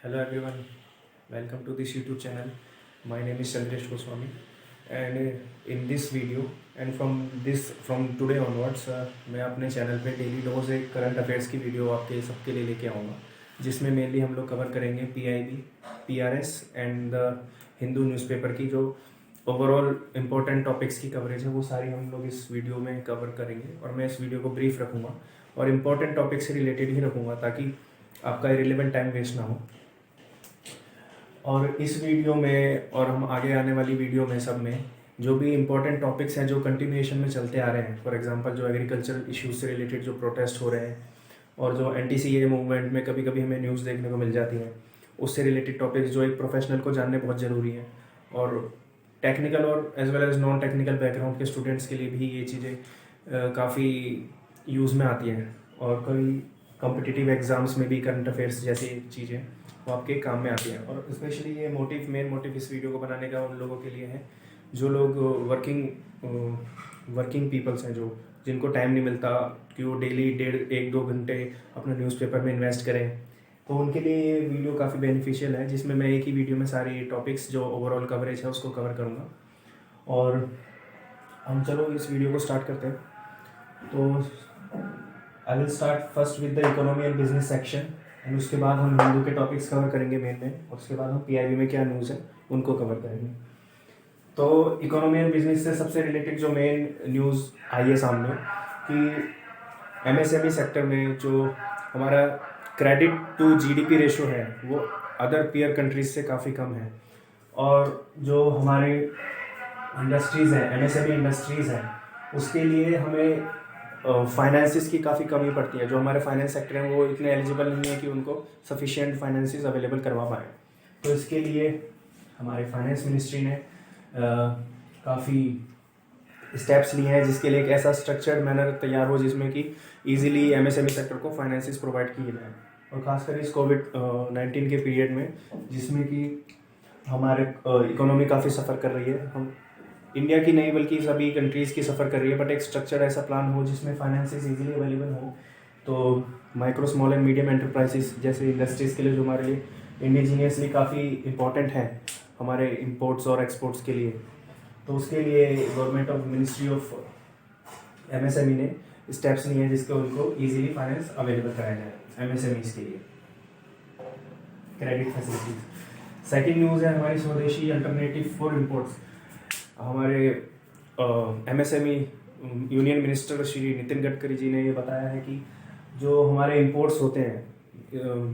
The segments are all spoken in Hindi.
Hello everyone, welcome to this YouTube channel. My name is Chandresh Goswami, and in this video and from today onwards मैं अपने चैनल पे डेली रोज़ एक करंट अफेयर्स की वीडियो आपके सबके लिए लेके आऊँगा, जिसमें मेनली हम लोग कवर करेंगे PIB, PRS and the Hindu newspaper की जो ओवरऑल इम्पोर्टेंट टॉपिक्स की कवरेज है वो सारी हम लोग इस वीडियो में कवर करेंगे। और मैं इस वीडियो को ब्रीफ रखूँगा और इम्पोर्टेंट टॉपिक से रिलेटेड ही रखूँगा ताकि आपका इरेलीवेंट टाइम वेस्ट ना हो। और इस वीडियो में और हम आगे आने वाली वीडियो में सब में जो भी इम्पोर्टेंट टॉपिक्स हैं जो कंटिन्यूएशन में चलते आ रहे हैं, फॉर एग्जांपल जो एग्रीकल्चर इश्यूज से रिलेटेड जो प्रोटेस्ट हो रहे हैं और जो NTCA मूवमेंट में कभी कभी हमें न्यूज़ देखने को मिल जाती हैं, उससे रिलेटेड टॉपिक्स जो एक प्रोफेशनल को जानने बहुत ज़रूरी है और टेक्निकल और as well as non technical background के स्टूडेंट्स के लिए भी ये चीज़ें काफ़ी यूज़ में आती हैं और कई कॉम्पिटिटिव एग्ज़ाम्स में भी करंट अफेयर्स जैसी चीज़ें वो आपके काम में आती हैं। और स्पेशली ये मेन मोटिव इस वीडियो को बनाने का उन लोगों के लिए है जो लोग वर्किंग पीपल्स हैं, जो जिनको टाइम नहीं मिलता कि वो डेली 1-2 घंटे अपने न्यूज़पेपर में इन्वेस्ट करें, तो उनके लिए ये वीडियो काफ़ी बेनिफिशियल है, जिसमें मैं एक ही वीडियो में सारी टॉपिक्स जो ओवरऑल कवरेज है उसको कवर करूँगा। और हम चलो इस वीडियो को स्टार्ट करते हैं। तो I will start first with the economy and business section and उसके बाद हम हिंदू के टॉपिक्स कवर करेंगे मेन में, और उसके बाद हम PIB में क्या न्यूज़ है उनको कवर करेंगे। तो इकोनॉमी एंड बिजनेस से सबसे रिलेटेड जो मेन न्यूज़ आई है सामने कि MSME सेक्टर में जो हमारा क्रेडिट टू GDP रेशो है वो अदर पीयर कंट्रीज से काफ़ी कम है, और जो हमारे इंडस्ट्रीज़ हैं, MSME इंडस्ट्रीज़ हैं, उसके लिए हमें फाइनेंसिस की काफ़ी कमी पड़ती है। जो हमारे फाइनेंस सेक्टर हैं वो इतने एलिजिबल नहीं है कि उनको सफिशिएंट फाइनेंसिस अवेलेबल करवा पाएँ। तो इसके लिए हमारे फाइनेंस मिनिस्ट्री ने काफ़ी स्टेप्स लिए हैं, जिसके लिए एक ऐसा स्ट्रक्चर्ड मैनर तैयार हो जिसमें कि ईजिली MSME सेक्टर को फाइनेंसिस प्रोवाइड किए जाए, और ख़ासकर इस COVID-19 के पीरियड में जिसमें कि हमारे इकोनॉमी काफ़ी सफ़र कर रही है। हम इंडिया की नहीं बल्कि सभी कंट्रीज़ की सफ़र कर रही है, बट एक स्ट्रक्चर ऐसा प्लान हो जिसमें फाइनेंसिस इजीली अवेलेबल हो, तो micro small and medium enterprises जैसे इंडस्ट्रीज़ के लिए जो हमारे लिए इंडिजीनियसली काफ़ी इंपॉर्टेंट है हमारे इंपोर्ट्स और एक्सपोर्ट्स के लिए, तो उसके लिए government of ministry of MSME ने स्टेप्स लिए हैं जिसके उनको ईजिली फाइनेंस अवेलेबल कराया जाए MSMEs के लिए क्रेडिट फैसिलिटीज। सेकेंड न्यूज़ है हमारी स्वदेशी अल्टरनेटिव फॉर इम्पोर्ट्स। हमारे MSME union minister Shri Nitin Gadkari ji ने ये बताया है कि जो हमारे इंपोर्ट्स होते हैं,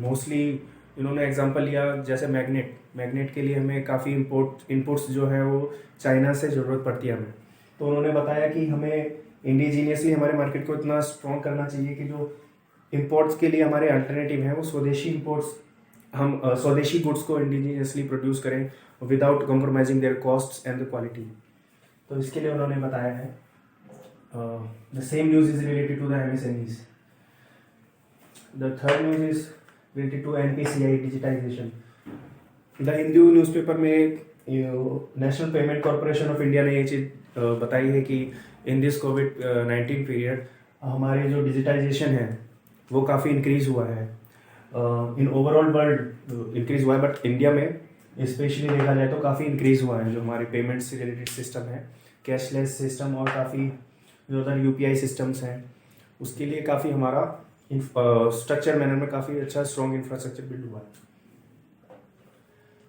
मोस्टली इन्होंने एग्जांपल लिया जैसे मैग्नेट के लिए हमें काफ़ी इंपोर्ट्स जो है वो चाइना से ज़रूरत पड़ती है हमें। तो उन्होंने बताया कि हमें इंडिजीनियसली हमारे मार्केट को इतना स्ट्रॉन्ग करना चाहिए कि जो इंपोर्ट्स के लिए हमारे अल्टरनेटिव हैं वो स्वदेशी इंपोर्ट्स, हम स्वदेशी गुड्स को इंडिजीनियसली प्रोड्यूस करें without compromising their costs and the quality. तो इसके लिए उन्होंने बताया है। The same news is related to the MSMEs। The third news is related to NPCI digitization. The Hindu newspaper में national payment corporation of India ने ये चीज़ बताई है कि इन दिस COVID-19 पीरियड हमारे जो डिजिटाइजेशन है वो काफ़ी इंक्रीज़ हुआ है, इन ओवरऑल वर्ल्ड इंक्रीज़ हुआ है, बट इंडिया में स्पेशली देखा जाए तो काफ़ी इंक्रीज़ हुआ है। जो हमारे पेमेंट से रिलेटेड सिस्टम है, कैशलेस सिस्टम और काफ़ी जो उधर UPI सिस्टम्स हैं, उसके लिए काफ़ी हमारा स्ट्रक्चर मैनर में काफ़ी अच्छा स्ट्रॉन्ग इंफ्रास्ट्रक्चर बिल्ड हुआ है।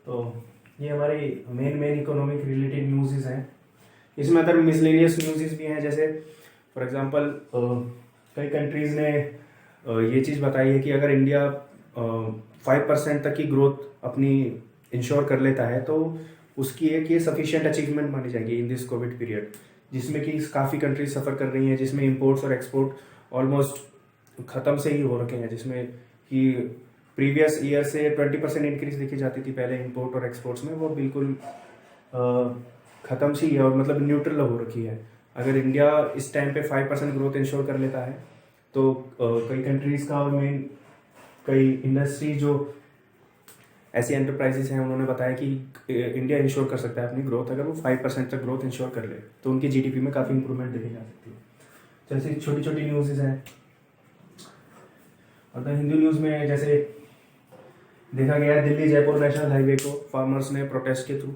तो ये हमारी मेन इकोनॉमिक रिलेटेड न्यूज़ हैं। इसमें अदर मिसलेनियस न्यूज़ भी हैं, जैसे फॉर एग्जांपल कई कंट्रीज़ ने ये चीज़ बताई है कि अगर इंडिया 5% तक की ग्रोथ अपनी इंश्योर कर लेता है तो उसकी एक ये सफिशिएंट अचीवमेंट मानी जाएगी इन दिस कोविड पीरियड, जिसमें कि काफ़ी कंट्रीज सफ़र कर रही हैं, जिसमें इंपोर्ट्स और एक्सपोर्ट ऑलमोस्ट ख़त्म से ही हो रखे हैं, जिसमें कि प्रीवियस ईयर से 20% इंक्रीज देखी जाती थी पहले इंपोर्ट और एक्सपोर्ट्स में, वो बिल्कुल ख़त्म सी है और मतलब न्यूट्रल हो रखी है। अगर इंडिया इस टाइम पे 5% ग्रोथ इंश्योर कर लेता है तो कई कंट्रीज़ का और मेन कई इंडस्ट्री जो ऐसी एंटरप्राइजेस हैं उन्होंने बताया कि इंडिया इंश्योर कर सकता है अपनी ग्रोथ, अगर वो 5% तक ग्रोथ इंश्योर कर ले तो उनकी GDP में काफ़ी इंप्रूवमेंट देखी जा सकती है। तो ऐसी छोटी छोटी न्यूज़ हैं। और द हिंदू न्यूज़ में जैसे देखा गया है दिल्ली जयपुर नेशनल हाईवे को फार्मर्स ने प्रोटेस्ट के थ्रू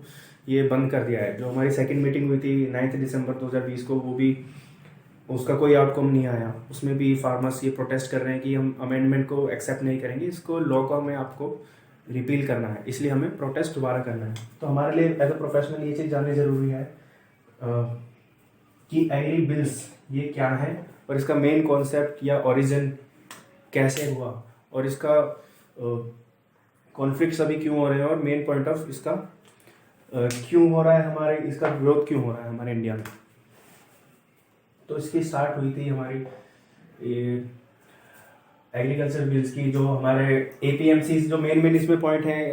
ये बंद कर दिया है। जो हमारी सेकंड मीटिंग हुई थी 9 दिसंबर 2020 को, वो भी उसका कोई आउटकम नहीं आया। उसमें भी फार्मर्स ये प्रोटेस्ट कर रहे हैं कि हम अमेंडमेंट को एक्सेप्ट नहीं करेंगे, इसको लॉ को में आपको रिपील करना है, इसलिए हमें प्रोटेस्ट दोबारा करना है। तो हमारे लिए एज अ प्रोफेशनल ये चीज़ जाननी ज़रूरी है कि एग्री बिल्स ये क्या है और इसका मेन कॉन्सेप्ट या ओरिजिन कैसे हुआ और इसका कॉन्फ्लिक्ट अभी क्यों हो रहे हैं और मेन पॉइंट ऑफ इसका क्यों हो रहा है, हमारे इसका ग्रोथ क्यों हो रहा है हमारे इंडिया में। तो इसकी स्टार्ट हुई थी हमारी एग्रीकल्चर बिल्स की। जो हमारे एपीएमसी जो मेन इसमें पॉइंट है,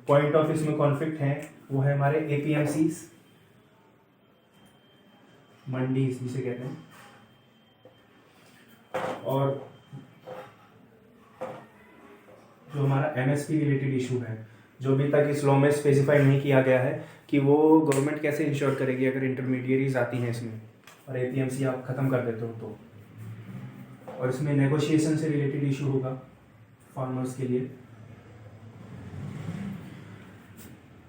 पॉइंट ऑफ इसमें कॉन्फ्लिक्ट है, वो है हमारे एपीएमसी मंडी जिसे कहते हैं, और जो हमारा एमएसपी रिलेटेड इशू है, जो अभी तक इस लॉ में स्पेसिफाई नहीं किया गया है कि वो गवर्नमेंट कैसे इंश्योर करेगी अगर इंटरमीडियरीज आती हैं इसमें और एपीएमसी आप ख़त्म कर देते हो तो। और इसमें नेगोशिएशन से रिलेटेड इशू होगा फार्मर्स के लिए,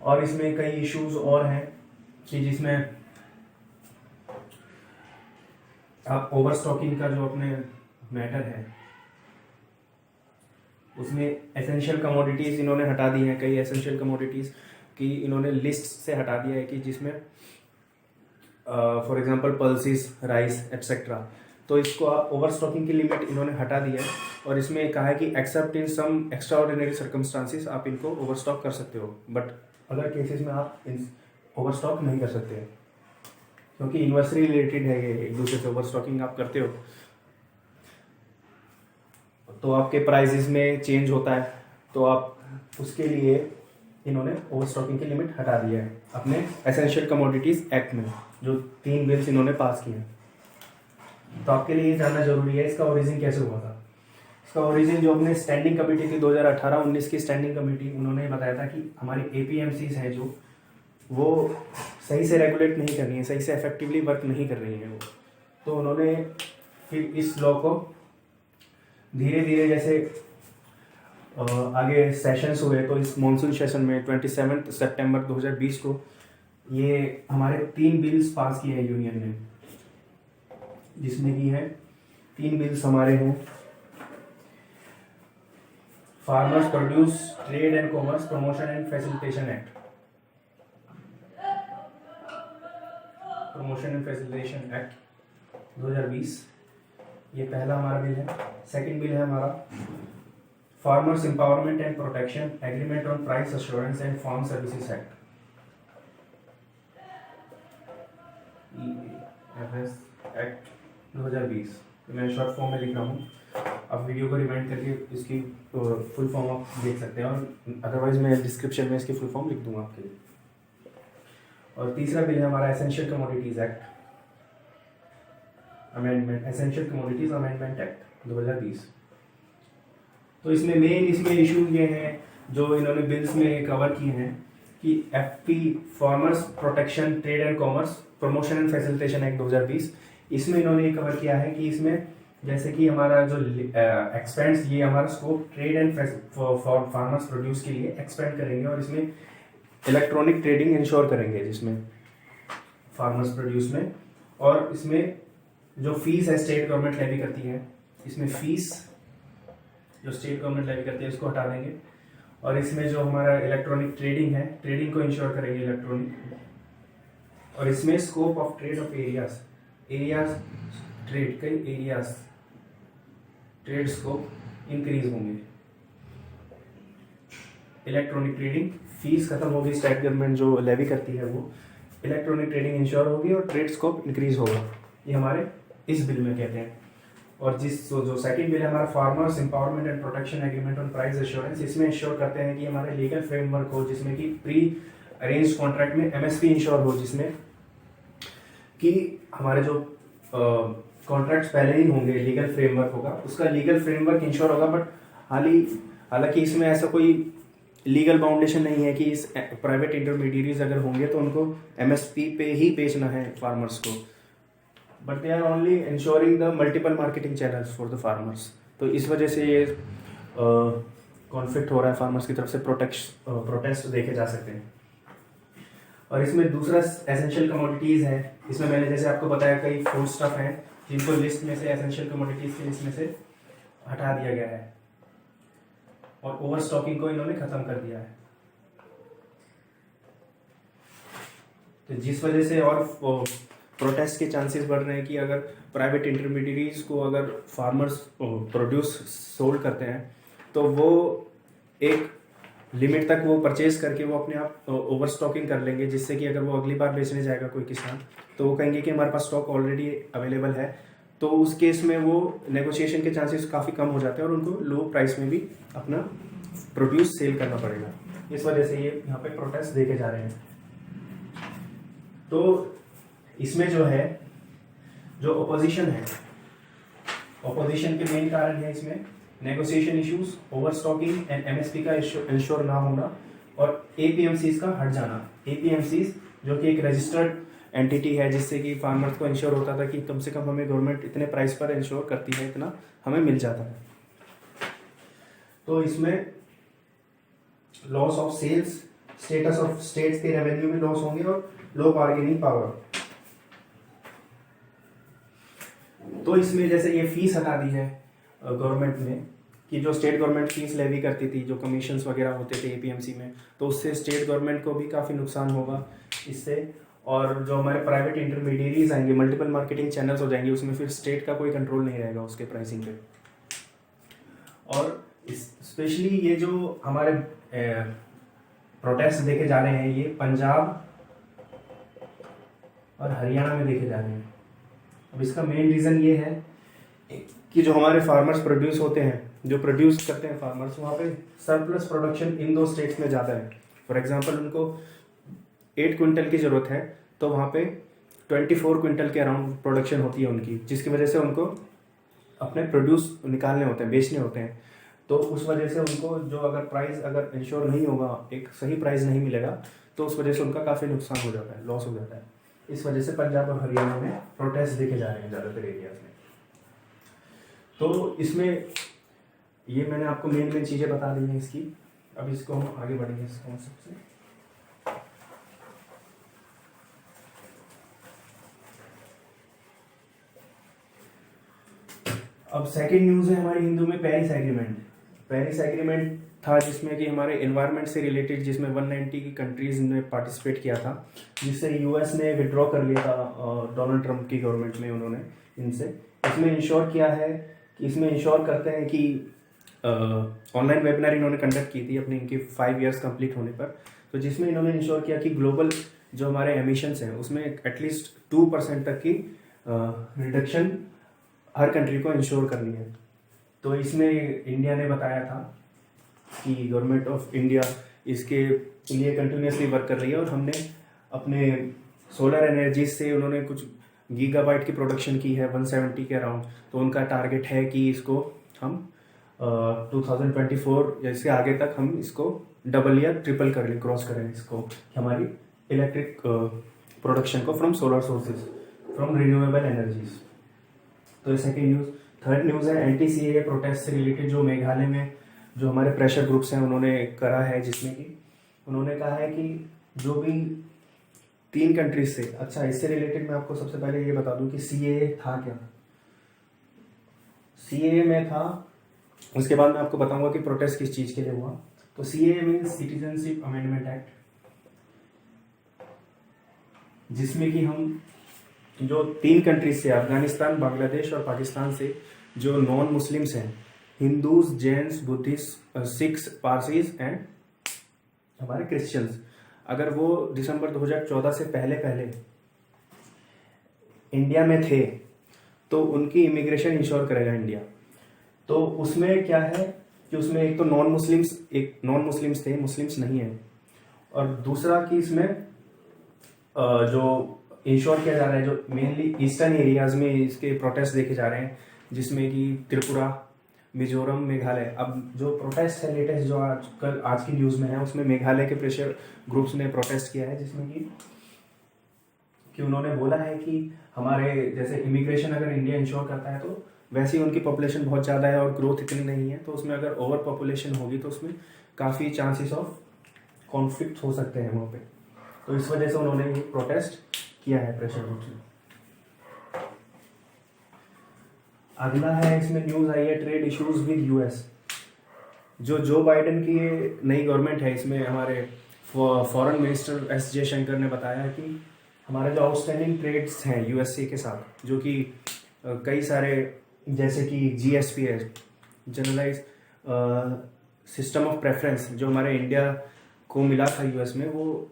और इसमें कई इश्यूज और हैं कि जिसमें आप ओवर स्टॉकिंग का जो अपने मैटर है उसमें एसेंशियल कमोडिटीज़ इन्होंने हटा दी हैं। कई एसेंशियल कमोडिटीज़ की इन्होंने लिस्ट से हटा दिया है कि जिसमें for example pulses, rice etcetera. तो इसको आप ओवर स्टॉकिंग की लिमिट इन्होंने हटा दी है और इसमें कहा है कि except in some extraordinary circumstances आप इनको ओवर स्टॉक कर सकते हो, बट अदर केसेस में आप ओवर स्टॉक नहीं कर सकते हैं, क्योंकि इन्वर्सरी रिलेटेड है ये, एक दूसरे से ओवर स्टॉकिंग आप करते हो तो आपके प्राइसेस में चेंज होता है, तो आप उसके लिए इन्होंने ओवर स्टॉकिंग की लिमिट हटा दिया है अपने एसेंशियल कमोडिटीज़ एक्ट में, जो 3 बिल्स इन्होंने पास किए हैं। तो आपके लिए ये जानना जरूरी है इसका ओरिजिन कैसे हुआ था। इसका ओरिजिन जो अपने स्टैंडिंग कमेटी थी 2018-19 की स्टैंडिंग कमेटी, उन्होंने बताया था कि हमारी एपीएमसीज हैं जो वो सही से रेगुलेट नहीं कर रही हैं, सही से इफेक्टिवली वर्क नहीं कर रही हैं वो। तो उन्होंने फिर इस लॉ को धीरे धीरे जैसे आगे सेशंस हुए, तो इस मॉनसून सेशन में 27 सितंबर 2020 को ये हमारे 3 बिल्स पास किए हैं यूनियन ने, जिसमें की है 3 बिल्स हमारे हैं farmers produce trade and commerce promotion and facilitation act, promotion and facilitation act 2020, ये पहला हमारा बिल है। सेकंड बिल है हमारा farmers empowerment and protection agreement on price assurance and farm services act, act 2020। तो मैं शॉर्ट फॉर्म में लिख रहा हूँ, आप वीडियो को रिवाइंड करके इसकी फुल फॉर्म आप देख सकते हैं, और अदरवाइज मैं डिस्क्रिप्शन में इसकी फुल फॉर्म लिख दूंगा आपके लिए। और तीसरा बिल है हमारा essential commodities act amendment, essential commodities amendment act 2020। तो इसमें मेन इशू ये हैं जो इन्होंने बिल्स में कवर किए हैं कि FP farmers protection trade and commerce promotion and facilitation act 2020, इसमें इन्होंने ये कवर किया है कि इसमें जैसे कि हमारा जो एक्सपेंड्स, ये हमारा scope trade and farmers produce के लिए एक्सपेंड करेंगे, और इसमें इलेक्ट्रॉनिक ट्रेडिंग इंश्योर करेंगे जिसमें फार्मर्स प्रोड्यूस में। और इसमें जो फीस है स्टेट गवर्नमेंट लेवी करती है, इसमें फीस जो स्टेट गवर्नमेंट लेवी करती है उसको हटा देंगे, और इसमें जो हमारा इलेक्ट्रॉनिक ट्रेडिंग है, ट्रेडिंग को इंश्योर करेंगे इलेक्ट्रॉनिक, और इसमें scope of trade off areas trade, कई एरियाज ट्रेड स्कोप इंक्रीज होंगे। इलेक्ट्रॉनिक ट्रेडिंग फीस खत्म होगी, स्टेट गवर्नमेंट जो लेवी करती है वो, इलेक्ट्रॉनिक ट्रेडिंग इंश्योर होगी और ट्रेड स्कोप इंक्रीज होगा, ये हमारे इस बिल में कहते हैं। और जो सेकंड बिल है हमारा farmers empowerment and protection agreement on price assurance, इसमें इंश्योर करते हैं कि हमारे लीगल फ्रेमवर्क हो जिसमें कि प्री अरेंज कॉन्ट्रैक्ट में एमएसपी इंश्योर हो, जिसमें कि हमारे जो कॉन्ट्रैक्ट्स पहले ही होंगे, लीगल फ्रेमवर्क होगा, उसका लीगल फ्रेमवर्क इंश्योर होगा। बट हालांकि इसमें ऐसा कोई लीगल बाउंडेशन नहीं है कि इस प्राइवेट इंटरमीडियरीज अगर होंगे तो उनको एमएसपी पे ही बेचना है फार्मर्स को, but they are only insuring the multiple marketing channels for the farmers. तो इस वजह से ये कॉन्फ्लिक्ट हो रहा है फार्मर्स की तरफ से, प्रोटेस्ट देखे जा सकते हैं। और इसमें दूसरा एसेंशियल कमोडिटीज़ है। इसमें मैंने जैसे आपको बताया कई फूड स्टफ हैं जिनको लिस्ट में से, एसेंशियल कमोडिटीज़ की लिस्ट में से हटा दिया गया है और ओवर स्टॉकिंग को इन्होंने ख़त्म कर दिया है। तो जिस वजह से और प्रोटेस्ट के चांसेस बढ़ रहे हैं कि अगर प्राइवेट इंटरमीडियरीज को अगर फार्मर्स प्रोड्यूस सोल्ड करते हैं तो वो एक लिमिट तक वो परचेज करके वो अपने आप ओवर स्टॉकिंग कर लेंगे, जिससे कि अगर वो अगली बार बेचने जाएगा कोई किसान तो वो कहेंगे कि हमारे पास स्टॉक ऑलरेडी अवेलेबल है। तो उस केस में वो नेगोशिएशन के चांसेस काफ़ी कम हो जाते हैं और उनको लो प्राइस में भी अपना प्रोड्यूस सेल करना पड़ेगा। इस वजह से ये यहाँ पे प्रोटेस्ट देखे जा रहे हैं। तो इसमें जो है, जो ओपोजिशन है, ओपोजिशन के मेन कारण है इसमें negotiation issues, over stocking and MSP का इंश्योर ना होना और एपीएमसीज का हट जाना। एपीएमसीज जो कि एक रजिस्टर्ड एंटिटी है जिससे कि फार्मर्स को इंश्योर होता था कि कम से कम हमें गवर्नमेंट इतने प्राइस पर इंश्योर करती है, इतना हमें मिल जाता है। तो इसमें loss of sales, status of states के रेवेन्यू में लॉस होंगे और लो बार्गेनिंग पावर। तो इसमें जैसे ये फीस हटा दी है गवर्नमेंट ने कि जो स्टेट गवर्नमेंट फीस लेवी करती थी, जो कमीशंस वगैरह होते थे एपीएमसी में, तो उससे स्टेट गवर्नमेंट को भी काफ़ी नुकसान होगा इससे। और जो हमारे प्राइवेट इंटरमीडियरीज आएंगे, मल्टीपल मार्केटिंग चैनल्स हो जाएंगे, उसमें फिर स्टेट का कोई कंट्रोल नहीं रहेगा उसके प्राइसिंग पे। और स्पेशली ये जो हमारे प्रोटेस्ट देखे जा रहे हैं ये पंजाब और हरियाणा में देखे जा रहे हैं। अब इसका मेन रीज़न ये है कि जो हमारे फार्मर्स प्रोड्यूस होते हैं, जो प्रोड्यूस करते हैं फार्मर्स, वहाँ पे सरप्लस प्रोडक्शन इन दो स्टेट्स में ज़्यादा है। फॉर एग्जांपल उनको 8 क्विंटल की ज़रूरत है तो वहाँ पे 24 क्विंटल के अराउंड प्रोडक्शन होती है उनकी, जिसकी वजह से उनको अपने प्रोड्यूस निकालने होते हैं, बेचने होते हैं। तो उस वजह से उनको जो अगर प्राइस अगर इंश्योर नहीं होगा, एक सही प्राइस नहीं मिलेगा, तो उस वजह से उनका काफ़ी नुकसान हो जाता है, लॉस हो जाता है। इस वजह से पंजाब और हरियाणा में प्रोटेस्ट देखे जा रहे हैं ज़्यादातर एरियाज में। तो इसमें ये मैंने आपको मेन चीज़ें बता दी हैं इसकी। अब इसको हम आगे बढ़ेंगे इस कॉन्सेप्ट से। अब सेकंड न्यूज़ है हमारे हिंदू में पेरिस एग्रीमेंट। पेरिस एग्रीमेंट था जिसमें कि हमारे एनवायरनमेंट से रिलेटेड, जिसमें 190 की कंट्रीज़ ने पार्टिसिपेट किया था, जिससे यूएस ने विड्रॉ कर लिया था डोनाल्ड ट्रंप की गवर्नमेंट में। उन्होंने इनसे इसमें इंश्योर किया है कि इसमें इंश्योर करते हैं कि ऑनलाइन वेबिनार इन्होंने कंडक्ट की थी अपनी इनकी 5 इयर्स कंप्लीट होने पर, तो जिसमें इन्होंने इंश्योर किया कि ग्लोबल जो हमारे एमिशंस हैं उसमें एटलीस्ट 2% तक की रिडक्शन हर कंट्री को इंश्योर करनी है। तो इसमें इंडिया ने बताया था कि गवर्नमेंट ऑफ इंडिया इसके लिए कंटिन्यूसली वर्क कर रही है और हमने अपने सोलर एनर्जी से उन्होंने कुछ गीगाबाइट की प्रोडक्शन की है 170 के अराउंड। तो उनका टारगेट है कि इसको हम 2024 या इससे आगे तक हम इसको डबल या ट्रिपल कर लें, क्रॉस करें इसको, हमारी इलेक्ट्रिक प्रोडक्शन को from solar sources, from renewable energies. तो ये सेकेंड न्यूज़। थर्ड न्यूज़ है एंटी सीएए प्रोटेस्ट से रिलेटेड, जो मेघालय में जो हमारे प्रेशर ग्रुप्स हैं उन्होंने करा है, जिसमें कि उन्होंने कहा है कि जो भी 3 कंट्रीज से, अच्छा इससे रिलेटेड मैं आपको सबसे पहले ये बता दूं कि सीएए था क्या। सीएए में था, उसके बाद मैं आपको बताऊंगा कि प्रोटेस्ट किस चीज़ के लिए हुआ। तो CAA means citizenship amendment act, जिसमें कि हम जो 3 कंट्रीज से, अफगानिस्तान, बांग्लादेश और पाकिस्तान से, जो नॉन मुस्लिम्स हैं, Hindus, Jains, Buddhist, Sikhs, Parsis and हमारे क्रिश्चियंस, अगर वो दिसंबर 2014 से पहले इंडिया में थे तो उनकी इमिग्रेशन इंश्योर करेगा इंडिया। तो उसमें क्या है कि उसमें एक तो नॉन मुस्लिम्स थे, मुस्लिम्स नहीं है, और दूसरा कि इसमें जो इंश्योर किया जा रहा है, जो मेनली ईस्टर्न एरियाज में इसके प्रोटेस्ट देखे जा रहे हैं, जिसमें कि त्रिपुरा, मिजोरम, मेघालय। अब जो प्रोटेस्ट है लेटेस्ट जो आज की न्यूज़ में है, उसमें मेघालय के प्रेशर ग्रुप्स ने प्रोटेस्ट किया है, जिसमें कि उन्होंने बोला है कि हमारे जैसे इमिग्रेशन अगर इंडिया इंश्योर करता है तो वैसे ही उनकी पॉपुलेशन बहुत ज़्यादा है और ग्रोथ इतनी नहीं है, तो उसमें अगर ओवर पॉपुलेशन होगी तो उसमें काफ़ी चांसेस ऑफ कॉन्फ्लिक्ट हो सकते हैं वहाँ पे। तो इस वजह से उन्होंने ये प्रोटेस्ट किया है प्रेशर ग्रुप से। अगला है, इसमें न्यूज़ आई है trade issues with US. Joe Biden की नई गवर्नमेंट है, इसमें हमारे फॉरेन मिनिस्टर एस जयशंकर ने बताया कि हमारे जो आउटस्टैंडिंग ट्रेड्स हैं यूएसए के साथ, जो कि कई सारे, जैसे कि जीएसपी है, जनरलाइज सिस्टम ऑफ प्रेफरेंस, जो हमारे इंडिया को मिला था यूएस में, वो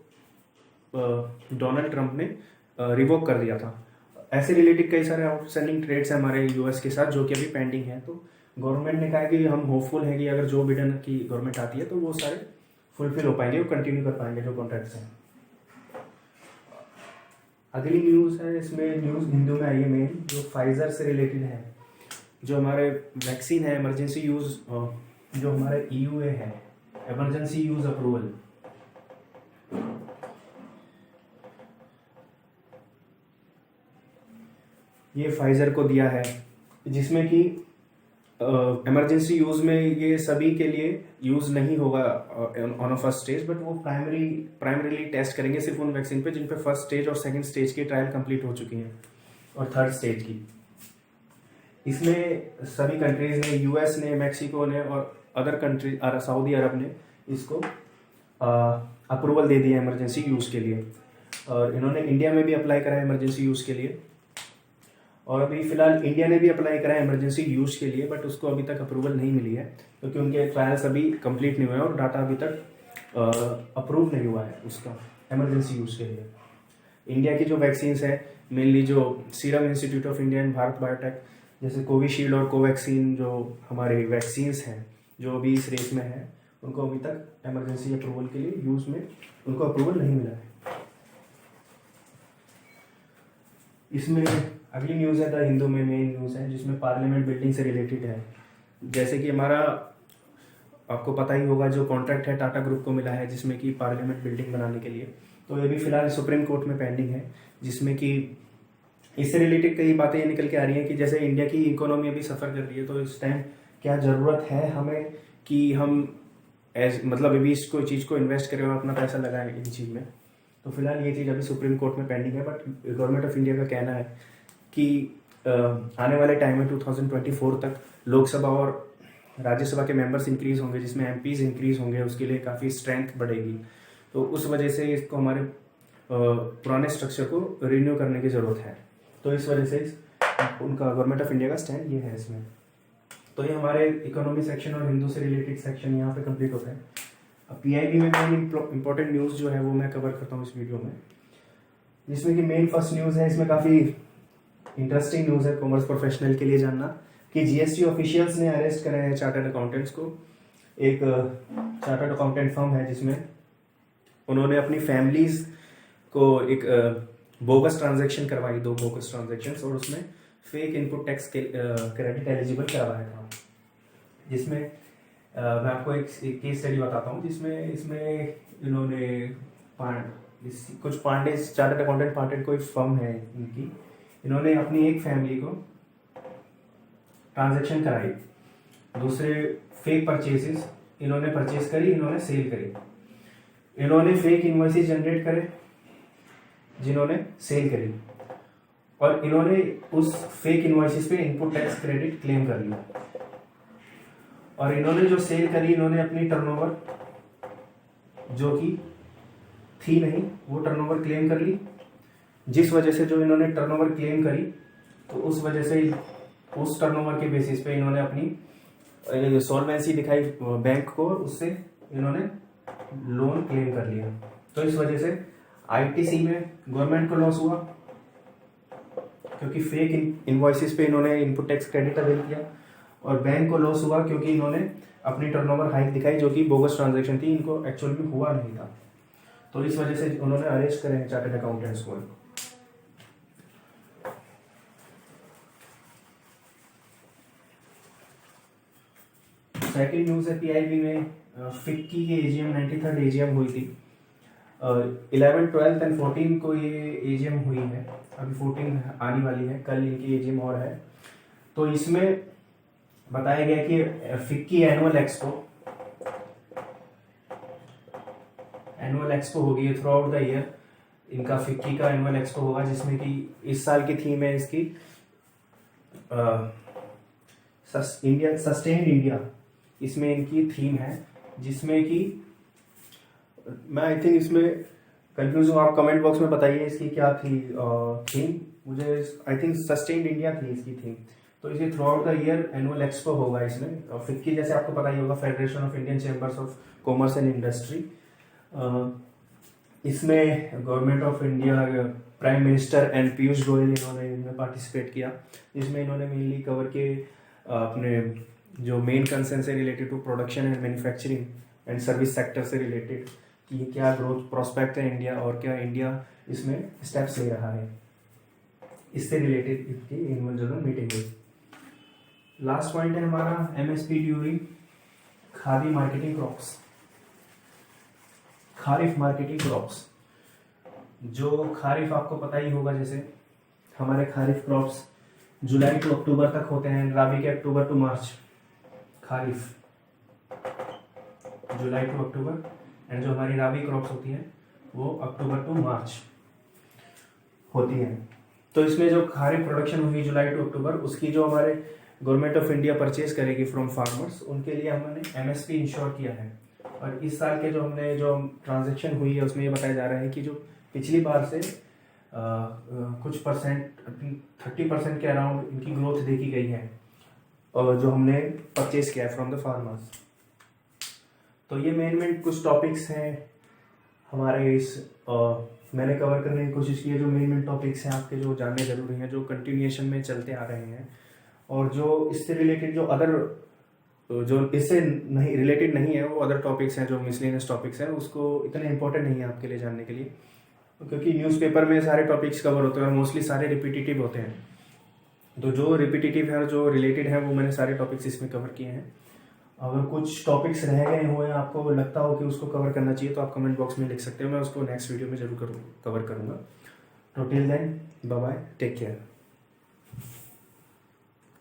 डोनाल्ड ट्रंप ने रिवोक कर दिया था। ऐसे रिलेटेड कई सारे आउटस्टैंडिंग ट्रेड्स हैं हमारे यूएस के साथ जो कि अभी पेंडिंग है। तो गवर्नमेंट ने कहा कि हम होपफुल हैं कि अगर जो बिडेन की गवर्नमेंट आती है तो वो सारे फुलफिल हो पाएंगे, वो कंटिन्यू कर पाएंगे जो कॉन्ट्रैक्ट्स हैं। अगली न्यूज़ है, इसमें न्यूज़ हिंदू में आई है मेन, जो फाइजर से रिलेटेड है। जो हमारे वैक्सीन है इमरजेंसी यूज़, जो हमारे ईयूए है इमरजेंसी यूज़ अप्रूवल, ये फाइजर को दिया है, जिसमें कि इमरजेंसी यूज़ में ये सभी के लिए यूज़ नहीं होगा on a first stage, but वो प्राइमरीली टेस्ट करेंगे सिर्फ उन वैक्सीन पे जिन पे फर्स्ट स्टेज और सेकंड स्टेज की ट्रायल कंप्लीट हो चुकी हैं और थर्ड स्टेज की। इसमें सभी कंट्रीज़ ने, यूएस ने, मैक्सिको ने और अदर कंट्री, सऊदी अरब ने इसको अप्रूवल दे दिया इमरजेंसी यूज़ के लिए, और इन्होंने इंडिया में भी अप्लाई करा है इमरजेंसी यूज़ के लिए। और अभी फ़िलहाल इंडिया ने भी अप्लाई करा है इमरजेंसी यूज़ के लिए, बट उसको अभी तक अप्रूवल नहीं मिली है क्योंकि उनके ट्रायल्स अभी कंप्लीट नहीं हुए हैं और डाटा अभी तक अप्रूव नहीं हुआ है उसका इमरजेंसी यूज़ के लिए। इंडिया की जो वैक्सीन्स हैं, मेनली जो serum institute of India and Bharat biotech, जैसे कोविशील्ड और कोवैक्सीन, जो हमारे वैक्सीन्स हैं जो अभी इस रेस में हैं, उनको अभी तक इमरजेंसी अप्रूवल के लिए यूज़ में उनको अप्रूवल नहीं मिला है। इसमें अगली न्यूज़ है द हिंदू में मेन न्यूज़ है, जिसमें पार्लियामेंट बिल्डिंग से रिलेटेड है। जैसे कि हमारा आपको पता ही होगा जो कॉन्ट्रैक्ट है टाटा ग्रुप को मिला है, जिसमें कि पार्लियामेंट बिल्डिंग बनाने के लिए, तो ये भी फिलहाल सुप्रीम कोर्ट में पेंडिंग है, जिसमें कि इससे रिलेटेड कई बातें ये निकल के आ रही हैं कि जैसे इंडिया की इकोनॉमी अभी सफ़र कर रही है, तो इस टाइम क्या ज़रूरत है हमें कि हम मतलब अभी इस कोई चीज़ को इन्वेस्ट करें और अपना पैसा लगाएं इन चीज़ में। तो फिलहाल ये चीज़ अभी सुप्रीम कोर्ट में पेंडिंग है, बट गवर्नमेंट ऑफ इंडिया का कहना है कि आने वाले टाइम में 2024 तक लोकसभा और राज्यसभा के मेंबर्स इंक्रीज होंगे, जिसमें एमपीज इंक्रीज होंगे, उसके लिए काफ़ी स्ट्रेंथ बढ़ेगी। तो उस वजह से इसको हमारे पुराने स्ट्रक्चर को रिन्यू करने की ज़रूरत है। तो इस वजह से उनका गवर्नमेंट ऑफ इंडिया का स्टैंड ये है इसमें। तो ये हमारे इकोनॉमी सेक्शन और हिंदू से रिलेटेड सेक्शन यहाँ पे कंप्लीट होता है। अब पीआईबी में मेन इंपॉर्टेंट न्यूज़ जो है वो मैं कवर करता हूँ इस वीडियो में, जिसमें कि मेन फर्स्ट न्यूज़ है, इसमें काफ़ी इंटरेस्टिंग न्यूज़ है कॉमर्स प्रोफेशनल के लिए जानना, कि जीएसटी ऑफिशियल्स ने अरेस्ट करे हैं चार्टर्ड अकाउंटेंट्स को। एक चार्टर्ड अकाउंटेंट फर्म है जिसमें उन्होंने अपनी फैमिलीज को एक बोगस ट्रांजैक्शन करवाई, 2 बोगस ट्रांजैक्शंस, और उसमें fake input tax credit eligible करवाया था। जिसमें मैं आपको एक केस स्टडी बताता हूँ, जिसमें इसमें इन्होंने कुछ पांडे, चार्टर्ड अकाउंटेंट पार्टेड कोई फर्म है इनकी, इन्होंने अपनी एक फैमिली को ट्रांजैक्शन कराई, दूसरे फेक परचेसेस इन्होंने परचेज करी, इन्होंने सेल करी, इन्होंने फेक इनवॉइसेस जनरेट करे जिन्होंने सेल करी, और इन्होंने उस फेक इनवॉइसेस पे इनपुट टैक्स क्रेडिट क्लेम कर लिया। और इन्होंने जो सेल करी, इन्होंने अपनी टर्नओवर जो कि थी नहीं, वो टर्नओवर क्लेम कर ली, जिस वजह से जो इन्होंने टर्नओवर क्लेम करी, तो उस वजह से उस टर्नओवर के बेसिस पे इन्होंने अपनी सॉल्वेंसी दिखाई बैंक को, उससे इन्होंने लोन क्लेम कर लिया। तो इस वजह से आईटीसी में गवर्नमेंट को लॉस हुआ, क्योंकि फेक इनवॉइसेस पे इन्होंने इनपुट टैक्स क्रेडिट अवेल किया, और बैंक को लॉस हुआ क्योंकि इन्होंने अपनी टर्नओवर हाइक दिखाई जो कि बोगस ट्रांजैक्शन थी, इनको एक्चुअल में हुआ नहीं था। तो इस वजह से उन्होंने अरेस्ट करे हैं चार्टर्ड अकाउंटेंट्स को। सेकेंड न्यूज़ है पीआईबी में फिक्की की एजीएम 93rd एजीएम हुई थी। 11, 12 एंड 14 को ये एजीएम हुई है, अभी 14 आने वाली है, कल इनकी एजीएम और है। तो इसमें बताया गया कि फिक्की एनुअल एक्सपो होगी थ्रू आउट द ईयर। इनका फिक्की का एनुअल एक्सपो होगा, जिसमें कि इस साल की थीम है इसकी इंडिया सस्टेन्ड इंडिया। इसमें इनकी थीम है, जिसमें कि मैं आई थिंक इसमें कंफ्यूज हूँ, आप कमेंट बॉक्स में बताइए इसकी क्या थी थीम। मुझे आई थिंक सस्टेन्ड इंडिया थी इसकी थीम। तो इसे throughout the year annual expo होगा इसमें। और फिक्की जैसे आपको पता ही होगा, federation of Indian chambers of commerce and industry. इसमें government of India, prime minister and Piyush Goyal इन्होंने इनमें पार्टिसिपेट किया, जिसमें इन्होंने मेनली कवर किए अपने जो मेन कंसर्न से related to production and manufacturing and service sector से रिलेटेड कि क्या ग्रोथ प्रोस्पेक्ट है इंडिया, और क्या इंडिया इसमें स्टेप्स ले रहा है, इससे रिलेटेड इसकी एनुअल जनरल मीटिंग हुई। लास्ट पॉइंट है हमारा एमएसपी ड्यूरिंग खादी marketing crops, kharif marketing crops. जो खारिफ आपको पता ही होगा, जैसे हमारे kharif crops July to October तक होते हैं, राबी के October to March. Kharif July to October, and जो हमारी राबी क्रॉप्स होती हैं वो अक्टूबर टू मार्च होती हैं। तो इसमें जो खारिफ प्रोडक्शन हुई जुलाई टू अक्टूबर, उसकी जो हमारे गवर्नमेंट ऑफ इंडिया परचेज करेगी फ्रॉम फार्मर्स, उनके लिए हमने एमएसपी इंश्योर किया है। और इस साल के जो ट्रांजैक्शन हुई है उसमें ये बताया जा रहा है कि जो पिछली बार से कुछ परसेंट 30% के अराउंड इनकी ग्रोथ देखी गई है, और जो हमने परचेज किया है फ्रॉम द फार्मर्स। तो ये मेन कुछ टॉपिक्स हैं हमारे इस मैंने कवर करने की कोशिश की है। जो मेन टॉपिक्स हैं आपके जो जानने जरूरी हैं, जो कंटिन्यूएशन में चलते आ रहे हैं, और जो इससे रिलेटेड जो अदर जो इससे नहीं रिलेटेड नहीं है वो अदर टॉपिक्स हैं, जो मिसलेनियस टॉपिक्स हैं, उसको इतने इंपॉर्टेंट नहीं है आपके लिए जानने के लिए, क्योंकि न्यूज़पेपर में सारे टॉपिक्स कवर होते हैं और मोस्टली सारे रिपीटेटिव होते हैं। तो जो रिपीटेटिव है और जो रिलेटेड है वो मैंने सारे टॉपिक्स इसमें कवर किए हैं। अगर कुछ टॉपिक्स रह गए हुए हैं, आपको लगता हो कि उसको कवर करना चाहिए, तो आप कमेंट बॉक्स में लिख सकते हो, मैं उसको नेक्स्ट वीडियो में जरूर कवर करूँगा। तो till then bye bye, take care.